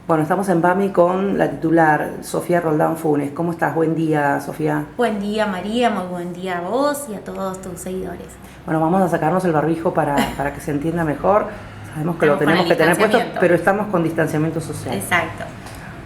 Bueno, estamos en PAMI con la titular, Sofía Roldán Funes. ¿Cómo estás? Buen día, Sofía. Buen día, María, muy buen día a vos y a todos tus seguidores. Bueno, vamos a sacarnos el barbijo para que se entienda mejor. Sabemos que Estamos lo tenemos con que el tener puesto, distanciamiento. pero estamos con distanciamiento social. Exacto.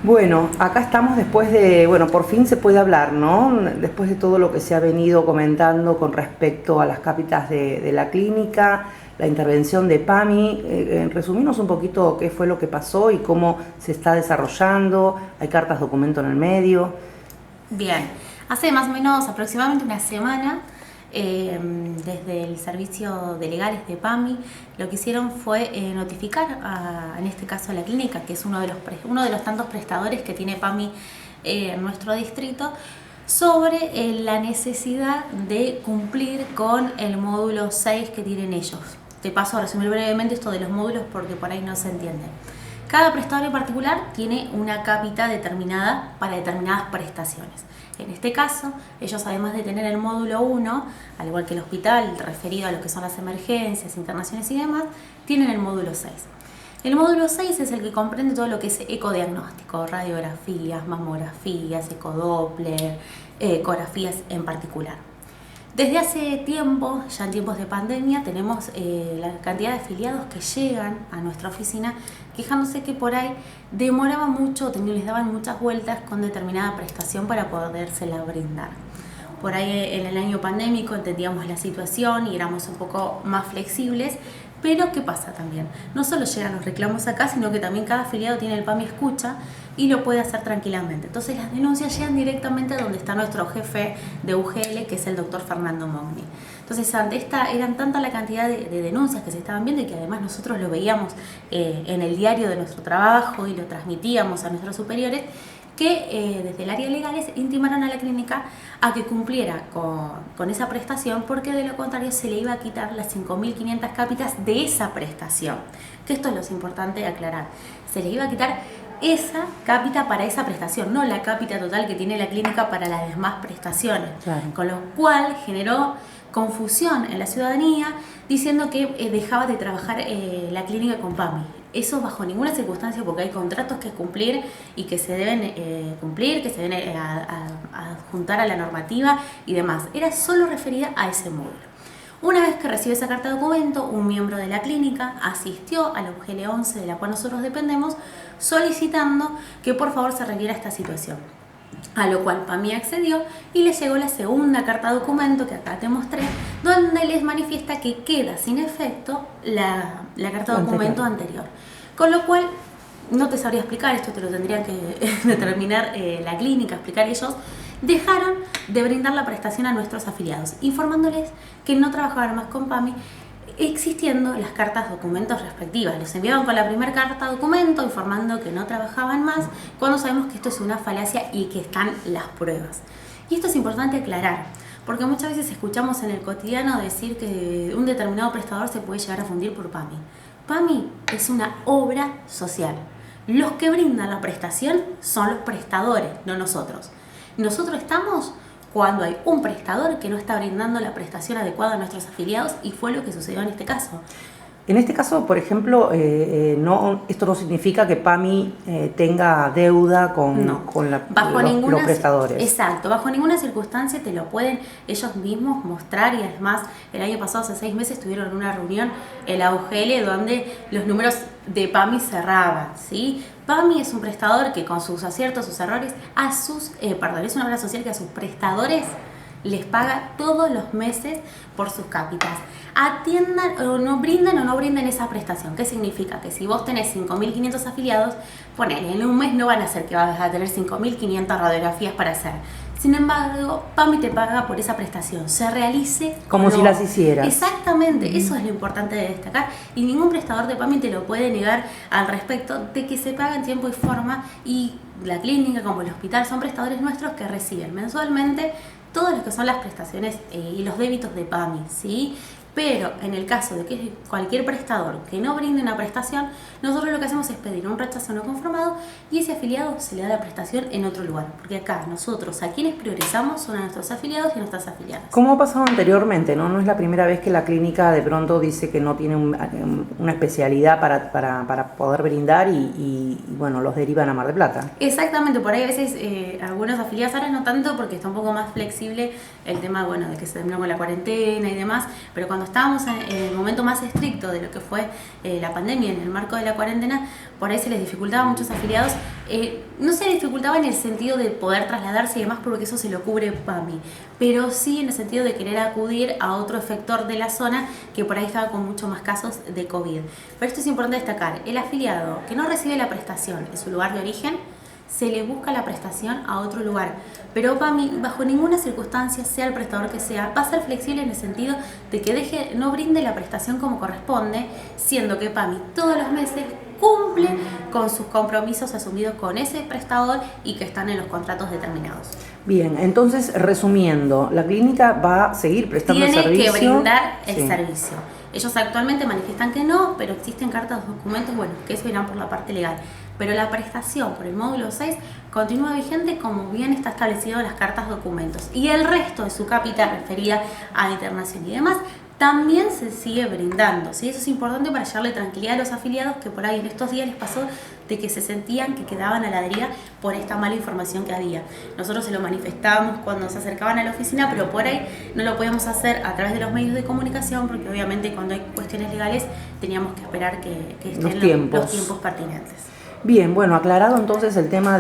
Bueno, acá estamos después de, por fin se puede hablar, ¿no? Después de todo lo que se ha venido comentando con respecto a las cápitas de la clínica, la intervención de PAMI. Resumirnos un poquito qué fue lo que pasó y cómo se está desarrollando. Hay cartas documento en el medio. Bien, hace más o menos aproximadamente una semana, desde el servicio de legales de PAMI, lo que hicieron fue notificar, en este caso a la clínica, que es uno de los tantos prestadores que tiene PAMI en nuestro distrito, sobre la necesidad de cumplir con el módulo 6 que tienen ellos. Te paso a resumir brevemente esto de los módulos porque por ahí no se entiende. Cada prestador en particular tiene una cápita determinada para determinadas prestaciones. En este caso, ellos además de tener el módulo 1, al igual que el hospital, referido a lo que son las emergencias, internaciones y demás, tienen el módulo 6. El módulo 6 es el que comprende todo lo que es ecodiagnóstico, radiografías, mamografías, ecodoppler, ecografías en particular. Desde hace tiempo, ya en tiempos de pandemia, tenemos la cantidad de afiliados que llegan a nuestra oficina quejándose que por ahí demoraba mucho, les daban muchas vueltas con determinada prestación para podérsela brindar. Por ahí en el año pandémico entendíamos la situación y éramos un poco más flexibles, pero ¿qué pasa también? No solo llegan los reclamos acá, sino que también cada afiliado tiene el PAMI Escucha y lo puede hacer tranquilamente. Entonces las denuncias llegan directamente a donde está nuestro jefe de UGL, que es el doctor Fernando Mogni. Entonces ante esta eran tanta la cantidad de denuncias que se estaban viendo y que además nosotros lo veíamos en el diario de nuestro trabajo y lo transmitíamos a nuestros superiores, que desde el área de legales intimaron a la clínica a que cumpliera con esa prestación, porque de lo contrario se le iba a quitar las 5.500 cápitas de esa prestación. Que esto es lo importante aclarar. Se le iba a quitar esa cápita para esa prestación, no la cápita total que tiene la clínica para las demás prestaciones. Claro. Con lo cual generó confusión en la ciudadanía diciendo que dejaba de trabajar la clínica con PAMI. Eso bajo ninguna circunstancia, porque hay contratos que cumplir y que se deben cumplir, que se deben adjuntar a la normativa y demás. Era solo referida a ese módulo. Una vez que recibe esa carta de documento, un miembro de la clínica asistió a la UGL 11, de la cual nosotros dependemos, solicitando que por favor se reviera esta situación. A lo cual PAMI accedió y le llegó la segunda carta de documento que acá te mostré, donde les manifiesta que queda sin efecto la carta de documento anterior. Con lo cual, no te sabría explicar, esto te lo tendría que determinar la clínica, explicar ellos. Dejaron de brindar la prestación a nuestros afiliados, informándoles que no trabajaban más con PAMI, existiendo las cartas documentos respectivas. Los enviaban con la primera carta documento informando que no trabajaban más, cuando sabemos que esto es una falacia y que están las pruebas. Y esto es importante aclarar, porque muchas veces escuchamos en el cotidiano decir que un determinado prestador se puede llegar a fundir por PAMI. PAMI es una obra social. Los que brindan la prestación son los prestadores, no nosotros. Nosotros estamos cuando hay un prestador que no está brindando la prestación adecuada a nuestros afiliados, y fue lo que sucedió en este caso. En este caso, por ejemplo, esto no significa que PAMI tenga deuda con los prestadores. Exacto, bajo ninguna circunstancia te lo pueden ellos mismos mostrar, y además el año pasado, hace 6 meses, tuvieron una reunión en la UGL donde los números de PAMI cerraban, ¿sí? PAMI es un prestador que con sus aciertos, sus errores, es una obra social que a sus prestadores les paga todos los meses por sus cápitas. Atiendan o no brindan esa prestación. ¿Qué significa? Que si vos tenés 5.500 afiliados, ponele, en un mes no van a ser que vas a tener 5.500 radiografías para hacer. Sin embargo, PAMI te paga por esa prestación, se realice como si las hicieras. Exactamente, eso es lo importante de destacar, y ningún prestador de PAMI te lo puede negar al respecto de que se paga en tiempo y forma, y la clínica como el hospital son prestadores nuestros que reciben mensualmente todo lo que son las prestaciones y los débitos de PAMI, ¿sí? Pero en el caso de que cualquier prestador que no brinde una prestación, nosotros lo que hacemos es pedir un rechazo no conformado y ese afiliado se le da la prestación en otro lugar. Porque acá nosotros a quienes priorizamos son a nuestros afiliados y nuestras afiliadas. Como ha pasado anteriormente, ¿no? No es la primera vez que la clínica de pronto dice que no tiene una especialidad para poder brindar y bueno, los derivan a Mar del Plata. Exactamente, por ahí a veces algunos afiliados, ahora no tanto porque está un poco más flexible el tema, bueno, de que se terminó con la cuarentena y demás, pero cuando estábamos en el momento más estricto de lo que fue la pandemia, en el marco de la cuarentena, por ahí se les dificultaba a muchos afiliados. No se les dificultaba en el sentido de poder trasladarse y demás, porque eso se lo cubre PAMI, pero sí en el sentido de querer acudir a otro efector de la zona que por ahí estaba con muchos más casos de COVID. Pero esto es importante destacar, el afiliado que no recibe la prestación en su lugar de origen, se le busca la prestación a otro lugar. Pero PAMI, bajo ninguna circunstancia, sea el prestador que sea, va a ser flexible en el sentido de que no brinde la prestación como corresponde, siendo que PAMI todos los meses cumple con sus compromisos asumidos con ese prestador y que están en los contratos determinados. Bien, entonces resumiendo, la clínica va a seguir prestando el servicio. Tiene que brindar el servicio. Ellos actualmente manifiestan que no, pero existen cartas, documentos, bueno, que eso irán por la parte legal. Pero la prestación por el módulo 6 continúa vigente como bien está establecido en las cartas, documentos. Y el resto de su capital referida a internación y demás también se sigue brindando, ¿sí? Eso es importante para llevarle tranquilidad a los afiliados que por ahí en estos días les pasó de que se sentían que quedaban a la deriva por esta mala información que había. Nosotros se lo manifestábamos cuando se acercaban a la oficina, pero por ahí no lo podíamos hacer a través de los medios de comunicación porque obviamente cuando hay cuestiones legales teníamos que esperar que estén los tiempos pertinentes. Bien, bueno, aclarado entonces el tema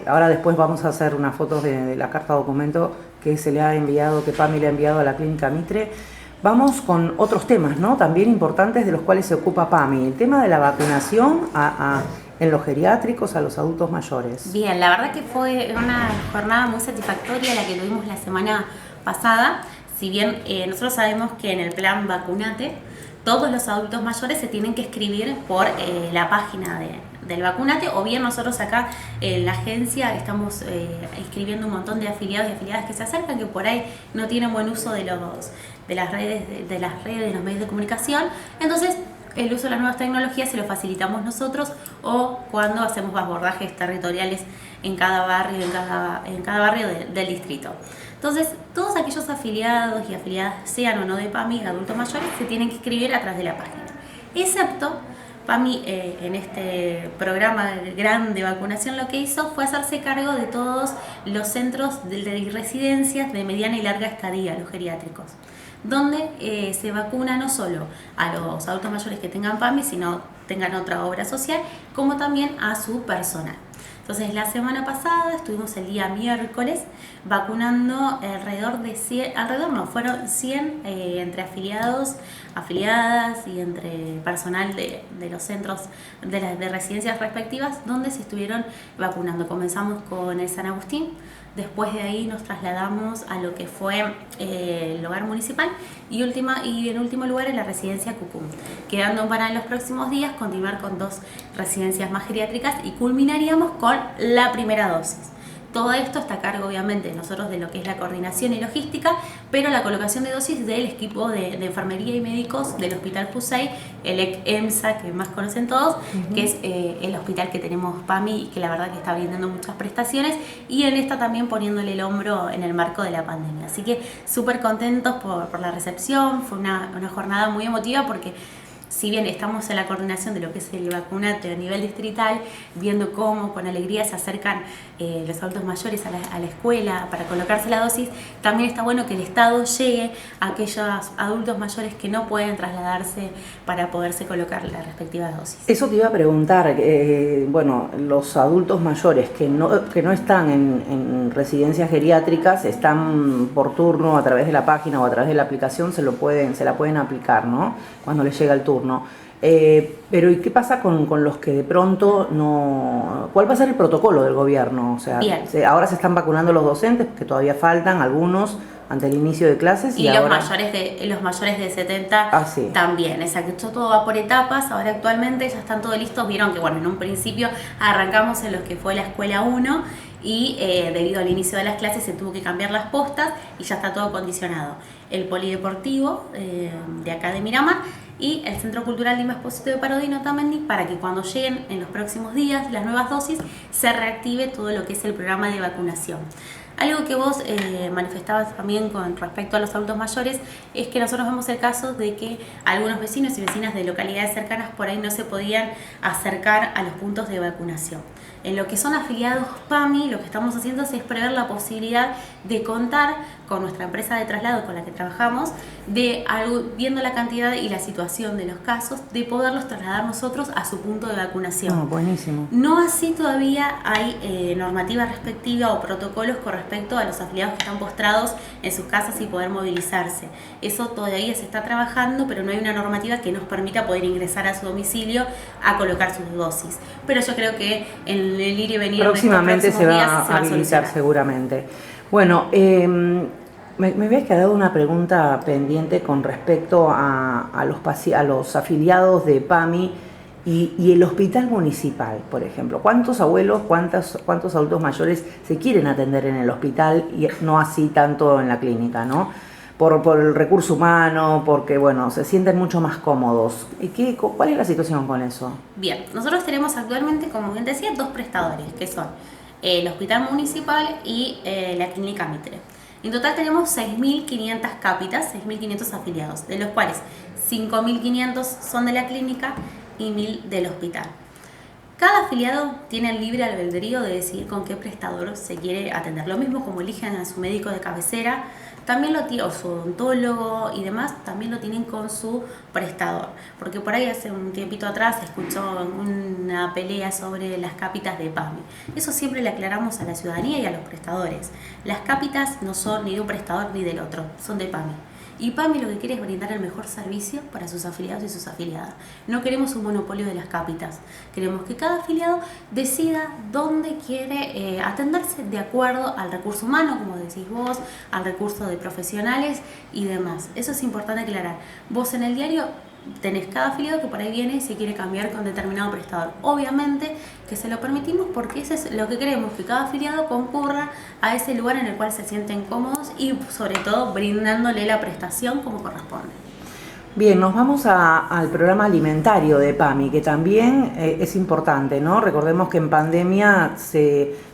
ahora después vamos a hacer unas fotos de la carta documento que se le ha enviado, que PAMI le ha enviado a la clínica Mitre. Vamos con otros temas, ¿no? También importantes de los cuales se ocupa PAMI. El tema de la vacunación en los geriátricos a los adultos mayores. Bien, la verdad que fue una jornada muy satisfactoria la que tuvimos la semana pasada. Si bien nosotros sabemos que en el plan Vacunate todos los adultos mayores se tienen que inscribir por la página del Vacunate, o bien nosotros acá en la agencia estamos inscribiendo un montón de afiliados y afiliadas que se acercan, que por ahí no tienen buen uso de las redes, de los medios de comunicación. Entonces el uso de las nuevas tecnologías se lo facilitamos nosotros, o cuando hacemos abordajes territoriales en cada barrio, en cada barrio del distrito. Entonces, todos aquellos afiliados y afiliadas, sean o no de PAMI, adultos mayores, se tienen que inscribir a través de la página. Excepto, PAMI en este programa grande de vacunación lo que hizo fue hacerse cargo de todos los centros de residencias de mediana y larga estadía, los geriátricos, donde se vacuna no solo a los adultos mayores que tengan PAMI, sino tengan otra obra social, como también a su personal. Entonces, la semana pasada estuvimos el día miércoles vacunando fueron 100 entre afiliados, afiliadas y entre personal de los centros de residencias respectivas, donde se estuvieron vacunando. Comenzamos con el San Agustín, después de ahí nos trasladamos a lo que fue el hogar municipal y en último lugar en la residencia Cucum, quedando para en los próximos días continuar con 2 residencias más geriátricas y culminaríamos con la primera dosis. Todo esto está a cargo obviamente de nosotros de lo que es la coordinación y logística, pero la colocación de dosis del equipo de enfermería y médicos del Hospital Jusey, el EMSA, que más conocen todos, que es el hospital que tenemos PAMI y que la verdad que está brindando muchas prestaciones, y en esta también poniéndole el hombro en el marco de la pandemia. Así que súper contentos por la recepción. Fue una jornada muy emotiva porque si bien estamos en la coordinación de lo que es el vacunate a nivel distrital, viendo cómo con alegría se acercan los adultos mayores a la escuela para colocarse la dosis, también está bueno que el Estado llegue a aquellos adultos mayores que no pueden trasladarse para poderse colocar la respectiva dosis. Eso te iba a preguntar, bueno, los adultos mayores que no están en residencias geriátricas, están por turno a través de la página o a través de la aplicación, se la pueden aplicar, ¿no? Cuando les llega el turno. Pero ¿y qué pasa con los que de pronto no? ¿Cuál va a ser el protocolo del gobierno? O sea, ahora se están vacunando los docentes, que todavía faltan algunos ante el inicio de clases. Y ahora los mayores de 70 también. Exacto, todo va por etapas. Ahora actualmente ya están todos listos. Vieron que bueno, en un principio arrancamos en lo que fue la escuela 1 y debido al inicio de las clases se tuvo que cambiar las postas y ya está todo acondicionado. El polideportivo de acá de Miramar y el Centro Cultural Lima Expósito de Parodi y Otamendi, para que cuando lleguen en los próximos días las nuevas dosis se reactive todo lo que es el programa de vacunación. Algo que vos manifestabas también con respecto a los adultos mayores es que nosotros vemos el caso de que algunos vecinos y vecinas de localidades cercanas por ahí no se podían acercar a los puntos de vacunación. En lo que son afiliados PAMI, lo que estamos haciendo es prever la posibilidad de contar con nuestra empresa de traslado con la que trabajamos, viendo la cantidad y la situación de los casos, de poderlos trasladar nosotros a su punto de vacunación. Buenísimo. No así todavía hay normativa respectiva o protocolos con respecto a los afiliados que están postrados en sus casas y poder movilizarse. Eso todavía se está trabajando, pero no hay una normativa que nos permita poder ingresar a su domicilio a colocar sus dosis. Pero yo creo que en el ir y venir próximamente se va a habilitar seguramente. Bueno, me habías quedado una pregunta pendiente con respecto a los afiliados de PAMI y el hospital municipal, por ejemplo. ¿Cuántos abuelos, cuántos adultos mayores se quieren atender en el hospital y no así tanto en la clínica, ¿no? Por el recurso humano, porque bueno, se sienten mucho más cómodos. ¿Cuál es la situación con eso? Bien, nosotros tenemos actualmente, como bien decía, 2 prestadores, que son el Hospital Municipal y la Clínica Mitre. En total tenemos 6.500 cápitas, 6.500 afiliados, de los cuales 5.500 son de la clínica y 1.000 del hospital. Cada afiliado tiene el libre albedrío de decidir con qué prestador se quiere atender. Lo mismo como eligen a su médico de cabecera, también o su odontólogo y demás, también lo tienen con su prestador. Porque por ahí hace un tiempito atrás se escuchó una pelea sobre las cápitas de PAMI. Eso siempre le aclaramos a la ciudadanía y a los prestadores. Las cápitas no son ni de un prestador ni del otro, son de PAMI. Y PAMI lo que quiere es brindar el mejor servicio para sus afiliados y sus afiliadas. No queremos un monopolio de las cápitas. Queremos que cada afiliado decida dónde quiere atenderse de acuerdo al recurso humano, como decís vos, al recurso de profesionales y demás. Eso es importante aclarar. Vos en el diario tenés cada afiliado que por ahí viene y se quiere cambiar con determinado prestador. Obviamente que se lo permitimos porque eso es lo que queremos, que cada afiliado concurra a ese lugar en el cual se sienten cómodos y sobre todo brindándole la prestación como corresponde. Bien, nos vamos al programa alimentario de PAMI, que también es importante, ¿no? Recordemos que en pandemia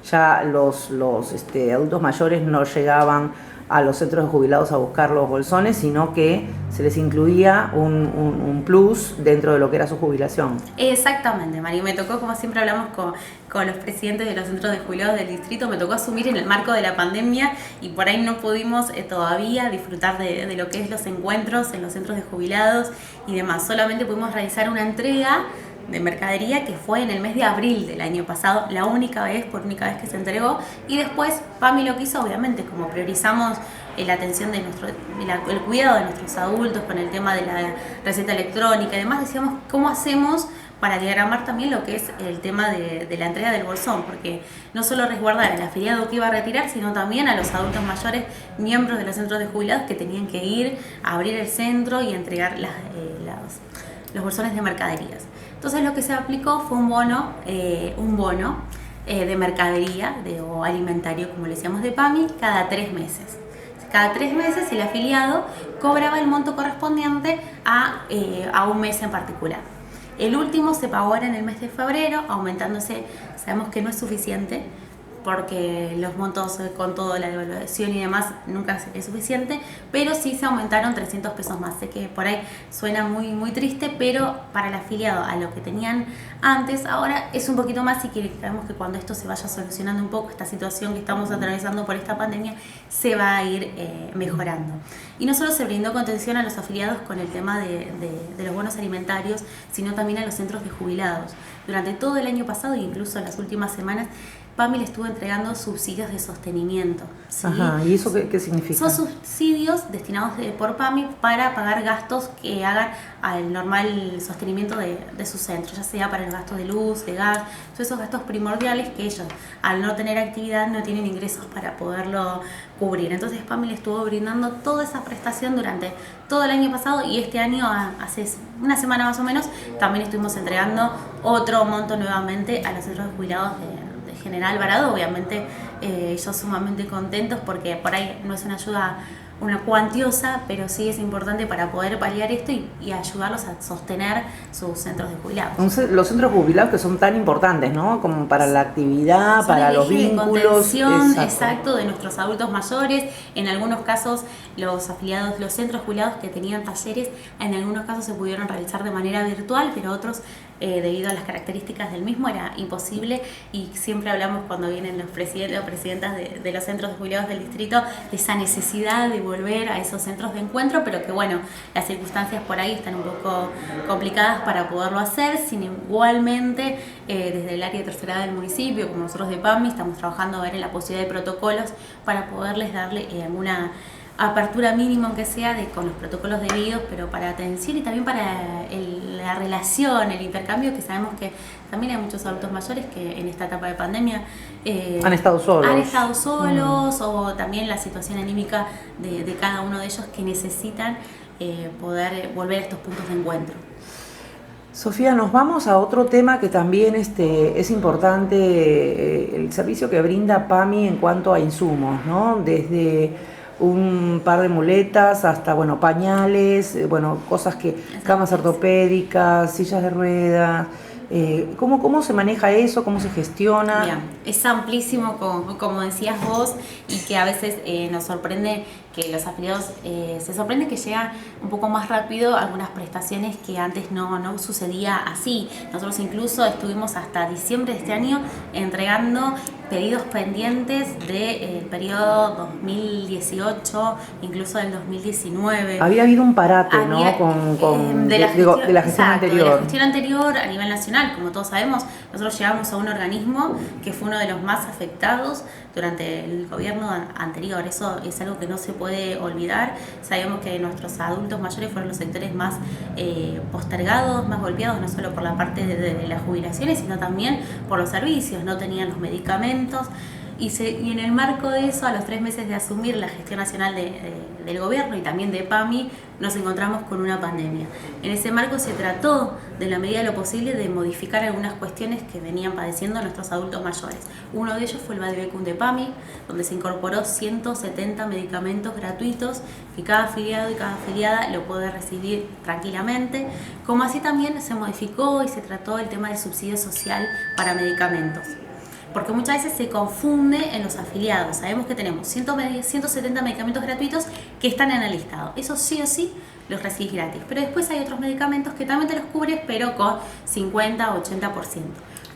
ya los adultos mayores no llegaban a los centros de jubilados a buscar los bolsones, sino que se les incluía un plus dentro de lo que era su jubilación. Exactamente, María. Me tocó, como siempre hablamos con los presidentes de los centros de jubilados del distrito, me tocó asumir en el marco de la pandemia y por ahí no pudimos todavía disfrutar de lo que es los encuentros en los centros de jubilados y demás. Solamente pudimos realizar una entrega de mercadería que fue en el mes de abril del año pasado, la única vez que se entregó, y después PAMI lo que hizo, obviamente, como priorizamos la atención de el cuidado de nuestros adultos con el tema de la receta electrónica y demás, decíamos cómo hacemos para diagramar también lo que es el tema de la entrega del bolsón, porque no solo resguardar al afiliado que iba a retirar, sino también a los adultos mayores, miembros de los centros de jubilados, que tenían que ir a abrir el centro y entregar los bolsones de mercaderías. Entonces lo que se aplicó fue un bono de mercadería o alimentario, como le decíamos, de PAMI, cada 3 meses. Cada 3 meses el afiliado cobraba el monto correspondiente a un mes en particular. El último se pagó ahora en el mes de febrero, aumentándose, sabemos que no es suficiente, porque los montos con toda la devaluación y demás nunca es suficiente, pero sí se aumentaron 300 pesos más. Sé que por ahí suena muy, muy triste, pero para el afiliado a lo que tenían antes, ahora es un poquito más y queremos que cuando esto se vaya solucionando un poco, esta situación que estamos atravesando por esta pandemia, se va a ir mejorando. Y no solo se brindó contención a los afiliados con el tema de los bonos alimentarios, sino también a los centros de jubilados. Durante todo el año pasado e incluso en las últimas semanas, PAMI le estuvo entregando subsidios de sostenimiento. ¿Sí? Ajá, ¿y eso qué significa? Son subsidios destinados por PAMI para pagar gastos que hagan al normal sostenimiento de su centro, ya sea para los gastos de luz, de gas, todos esos gastos primordiales que ellos, al no tener actividad, no tienen ingresos para poderlo cubrir. Entonces PAMI le estuvo brindando toda esa prestación durante todo el año pasado y este año, hace una semana más o menos, también estuvimos entregando otro monto nuevamente a los centros de jubilados de General Alvarado, obviamente ellos sumamente contentos porque por ahí no es una ayuda cuantiosa, pero sí es importante para poder paliar esto y ayudarlos a sostener sus centros de jubilados. Los centros jubilados que son tan importantes, ¿no? Como para la actividad, son para el los eje vínculos. De contención, exacto, de nuestros adultos mayores. En algunos casos los afiliados, los centros jubilados que tenían talleres, en algunos casos se pudieron realizar de manera virtual, pero otros debido a las características del mismo era imposible, y siempre hablamos cuando vienen los presidentes o presidentas de los centros de jubilados del distrito de esa necesidad de volver a esos centros de encuentro, pero que bueno, las circunstancias por ahí están un poco complicadas para poderlo hacer. Sin igualmente, desde el área de tercera edad del municipio, como nosotros de PAMI, estamos trabajando a ver en la posibilidad de protocolos para poderles darle alguna apertura mínima, aunque sea con los protocolos debidos, pero para atención y también para la relación, el intercambio, que sabemos que también hay muchos adultos mayores que en esta etapa de pandemia han estado solos. O también la situación anímica de cada uno de ellos que necesitan poder volver a estos puntos de encuentro. Sofía, nos vamos a otro tema que también es importante, el servicio que brinda PAMI en cuanto a insumos, ¿no? Desde un par de muletas hasta, bueno, pañales, cosas camas ortopédicas, sillas de ruedas. ¿Cómo se maneja eso? ¿Cómo se gestiona? Bien, es amplísimo, como decías vos, y que a veces nos sorprende que los afiliados, se sorprende que llegan un poco más rápido algunas prestaciones que antes no sucedía así. Nosotros incluso estuvimos hasta diciembre de este año entregando pedidos pendientes del periodo 2018, incluso del 2019. Había habido un parate, ¿no? De la gestión anterior. De la gestión anterior a nivel nacional. Como todos sabemos, nosotros llegamos a un organismo que fue uno de los más afectados durante el gobierno anterior. Eso es algo que no se puede olvidar. Sabemos que nuestros adultos mayores fueron los sectores más postergados, más golpeados, no solo por la parte de las jubilaciones, sino también por los servicios. No tenían los medicamentos. Y en el marco de eso, a los 3 meses de asumir la gestión nacional del gobierno y también de PAMI, nos encontramos con una pandemia. En ese marco se trató, de la medida de lo posible, de modificar algunas cuestiones que venían padeciendo nuestros adultos mayores. Uno de ellos fue el Vademecum de PAMI, donde se incorporó 170 medicamentos gratuitos que cada afiliado y cada afiliada lo puede recibir tranquilamente, como así también se modificó y se trató el tema del subsidio social para medicamentos. Porque muchas veces se confunde en los afiliados. Sabemos que tenemos 170 medicamentos gratuitos que están en el listado. Eso sí o sí los recibís gratis. Pero después hay otros medicamentos que también te los cubres, pero con 50 o 80%.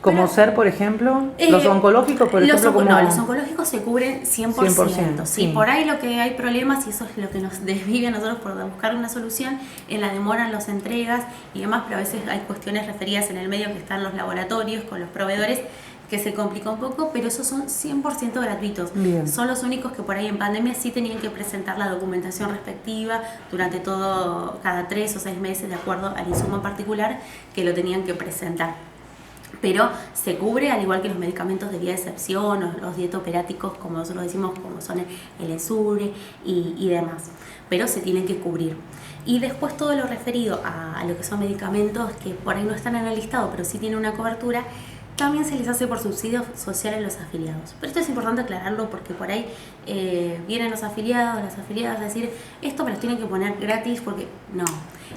¿Como ser, por ejemplo? ¿Los oncológicos, por ejemplo? No, los oncológicos se cubren 100%. Sí, por ahí lo que hay problemas, y eso es lo que nos desvive a nosotros por buscar una solución, en la demora en las entregas y demás, pero a veces hay cuestiones referidas en el medio que están los laboratorios con los proveedores, que se complica un poco, pero esos son 100% gratuitos. Bien. Son los únicos que por ahí en pandemia sí tenían que presentar la documentación respectiva durante cada 3 o 6 meses, de acuerdo al insumo en particular, que lo tenían que presentar. Pero se cubre, al igual que los medicamentos de vía de excepción o los dietoperáticos, como nosotros decimos, como son el Ensure y demás. Pero se tienen que cubrir. Y después todo lo referido a lo que son medicamentos que por ahí no están en el listado, pero sí tienen una cobertura, también se les hace por subsidio social a los afiliados. Pero esto es importante aclararlo porque por ahí vienen los afiliados, las afiliadas a decir, esto me los tienen que poner gratis porque no.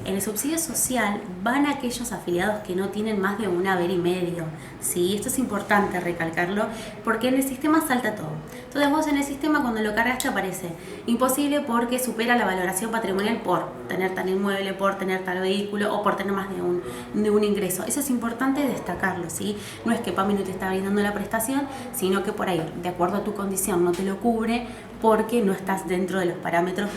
En el subsidio social van aquellos afiliados que no tienen más de un haber y medio. ¿Sí? Esto es importante recalcarlo porque en el sistema salta todo. Entonces vos en el sistema cuando lo cargas te aparece imposible porque supera la valoración patrimonial por tener tal inmueble, por tener tal vehículo o por tener más de un ingreso. Eso es importante destacarlo, ¿sí? No es que PAMI no te está brindando la prestación, sino que por ahí, de acuerdo a tu condición, no te lo cubre porque no estás dentro de los parámetros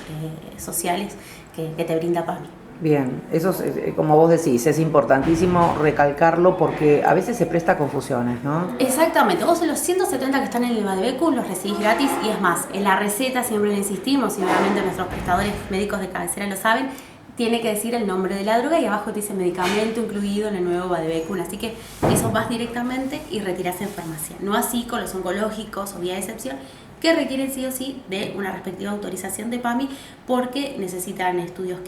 sociales que te brinda PAMI. Bien, eso es, como vos decís, es importantísimo recalcarlo porque a veces se presta a confusiones, ¿no? Exactamente, vos los 170 que están en el Vademecum los recibís gratis y es más, en la receta siempre le insistimos y obviamente nuestros prestadores médicos de cabecera lo saben, tiene que decir el nombre de la droga y abajo te dice medicamento incluido en el nuevo vatiquín. Así que eso vas directamente y retiras en farmacia. No así con los oncológicos o vía de excepción, que requieren sí o sí de una respectiva autorización de PAMI porque necesitan estudios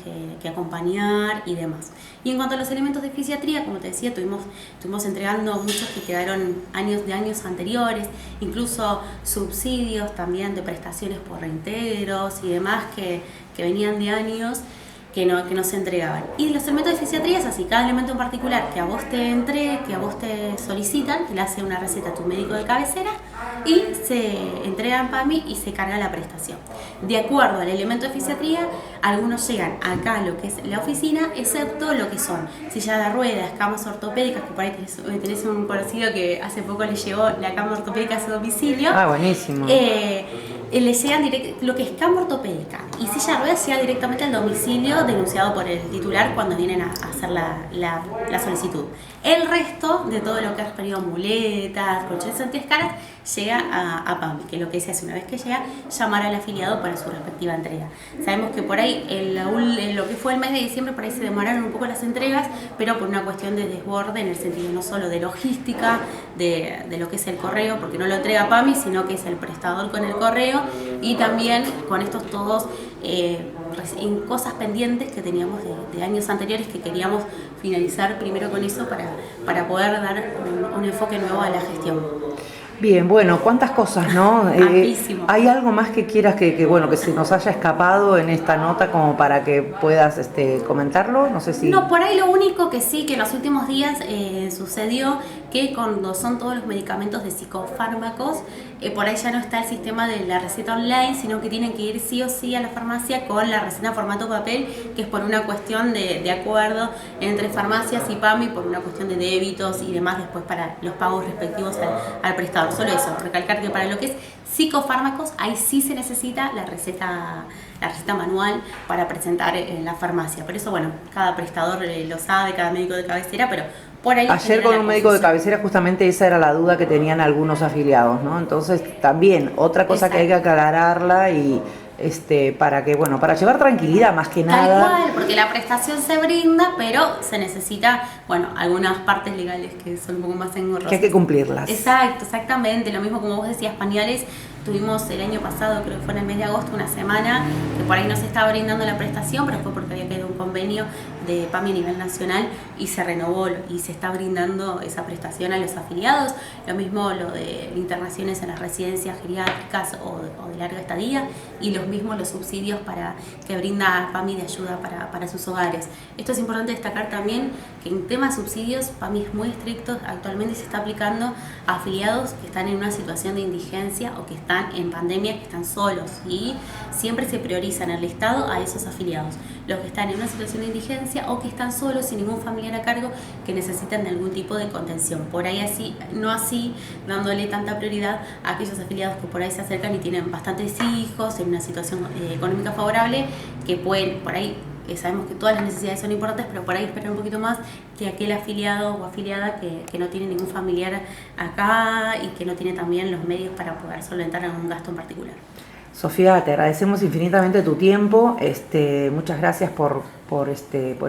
que acompañar y demás. Y en cuanto a los elementos de fisiatría, como te decía, estuvimos entregando muchos que quedaron de años anteriores, incluso subsidios también de prestaciones por reintegros y demás que venían de años que no se entregaban. Y los elementos de fisiatría es así, cada elemento en particular que a vos te entregue, que a vos te solicitan, te le hace una receta a tu médico de cabecera y se entrega en PAMI y se carga la prestación. De acuerdo al elemento de fisiatría, algunos llegan acá a lo que es la oficina, excepto lo que son silla de ruedas, camas ortopédicas, que por ahí tenés un conocido que hace poco le llegó la cama ortopédica a su domicilio. Ah, buenísimo. Le llegan lo que es cama ortopédica y silla de ruedas llega directamente al domicilio denunciado por el titular cuando vienen a hacer la solicitud. El resto de todo lo que has pedido, muletas, colchones antiescaras, llega a PAMI, que lo que se hace una vez que llega, llamar al afiliado para su respectiva entrega. Sabemos que por ahí, en lo que fue el mes de diciembre, por ahí se demoraron un poco las entregas, pero por una cuestión de desborde, en el sentido no solo de logística, de lo que es el correo, porque no lo entrega PAMI, sino que es el prestador con el correo, y también con estos todos cosas pendientes que teníamos de años anteriores que queríamos finalizar primero con eso para poder dar un enfoque nuevo a la gestión. Bien, bueno, cuántas cosas, ¿no? ¿Hay algo más que quieras que se nos haya escapado en esta nota como para que puedas comentarlo? No sé si... No, por ahí lo único que sí, que en los últimos días sucedió que cuando son todos los medicamentos de psicofármacos, por ahí ya no está el sistema de la receta online, sino que tienen que ir sí o sí a la farmacia con la receta en formato papel, que es por una cuestión de acuerdo entre farmacias y PAMI, por una cuestión de débitos y demás después para los pagos respectivos al prestador. Solo eso, recalcar que para lo que es psicofármacos, ahí sí se necesita la receta manual para presentar en la farmacia. Por eso, bueno, cada prestador lo sabe, cada médico de cabecera, pero por ahí... Ayer con un médico de cabecera justamente esa era la duda que tenían algunos afiliados, ¿no? Entonces también otra cosa que hay que aclararla y para llevar tranquilidad más que nada. Tal cual, porque la prestación se brinda, pero se necesita, algunas partes legales que son un poco más engorrosas. Que hay que cumplirlas. Exactamente, lo mismo como vos decías, pañales. Tuvimos el año pasado, creo que fue en el mes de agosto, una semana que por ahí no se estaba brindando la prestación, pero fue porque había quedado un convenio de PAMI a nivel nacional y se renovó y se está brindando esa prestación a los afiliados. Lo mismo lo de internaciones en las residencias geriátricas o de larga estadía, y los mismos los subsidios que brinda PAMI de ayuda para sus hogares. Esto es importante destacar también que en temas subsidios PAMI es muy estricto, actualmente se está aplicando a afiliados que están en una situación de indigencia o que están en pandemia, que están solos, y siempre se prioriza en el listado a esos afiliados, los que están en una situación de indigencia o que están solos sin ningún familiar a cargo que necesitan de algún tipo de contención. Por ahí no así dándole tanta prioridad a aquellos afiliados que por ahí se acercan y tienen bastantes hijos en una situación económica favorable, que pueden por ahí... sabemos que todas las necesidades son importantes, pero por ahí esperar un poquito más que aquel afiliado o afiliada que no tiene ningún familiar acá y que no tiene también los medios para poder solventar algún gasto en particular. Sofía, te agradecemos infinitamente tu tiempo, muchas gracias por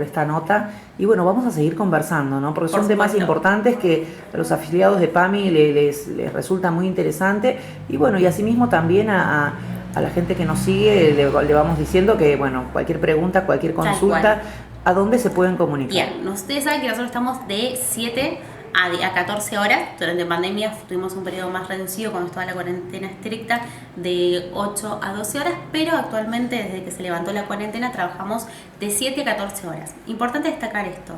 esta nota, y bueno, vamos a seguir conversando, ¿no? Porque son temas importantes que a los afiliados de PAMI les resulta muy interesante, y bueno, y asimismo también a la gente que nos sigue le vamos diciendo que, cualquier pregunta, cualquier consulta, ¿a dónde se pueden comunicar? Bien, ustedes saben que nosotros estamos de 7 a 14 horas. Durante pandemia tuvimos un periodo más reducido cuando estaba la cuarentena estricta, de 8 a 12 horas, pero actualmente desde que se levantó la cuarentena trabajamos de 7 a 14 horas. Importante destacar esto.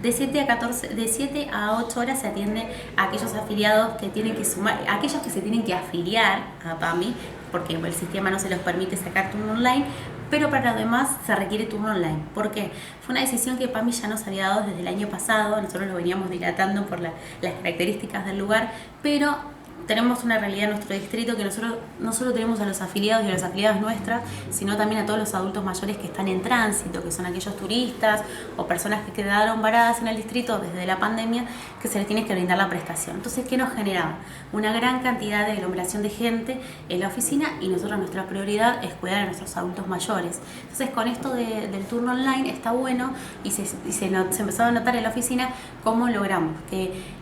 De 7 a 8 horas se atiende a aquellos afiliados que tienen que sumar, a aquellos que se tienen que afiliar a PAMI, porque el sistema no se los permite sacar turno online, pero para lo demás se requiere turno online. ¿Por qué? Fue una decisión que PAMI ya nos había dado desde el año pasado, nosotros lo veníamos dilatando por las características del lugar, pero tenemos una realidad en nuestro distrito que nosotros no solo tenemos a los afiliados y a las afiliadas nuestras, sino también a todos los adultos mayores que están en tránsito, que son aquellos turistas o personas que quedaron varadas en el distrito desde la pandemia, que se les tiene que brindar la prestación. Entonces, ¿qué nos generaba? Una gran cantidad de aglomeración de gente en la oficina, y nosotros nuestra prioridad es cuidar a nuestros adultos mayores. Entonces, con esto del turno online está bueno, y se empezó a notar en la oficina cómo logramos que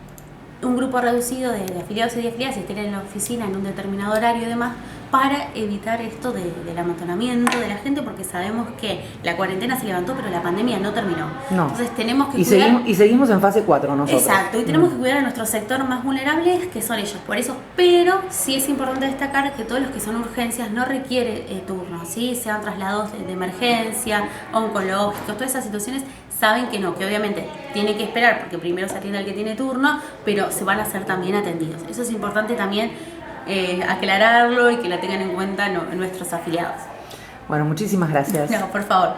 un grupo reducido de afiliados y de afiliadas estén en la oficina en un determinado horario y demás, para evitar esto del amontonamiento de la gente, porque sabemos que la cuarentena se levantó, pero la pandemia no terminó. No. Entonces tenemos que cuidar... Y seguimos en fase 4 nosotros. Exacto, y tenemos que cuidar a nuestro sector más vulnerable, que son ellos. Por eso, pero sí es importante destacar que todos los que son urgencias no requiere turno, ¿sí? Sean traslados de emergencia, oncológicos, todas esas situaciones saben que no, que obviamente tiene que esperar porque primero se atiende al que tiene turno, pero se van a ser también atendidos. Eso es importante también aclararlo y que la tengan en cuenta nuestros afiliados. Bueno, muchísimas gracias. No, por favor.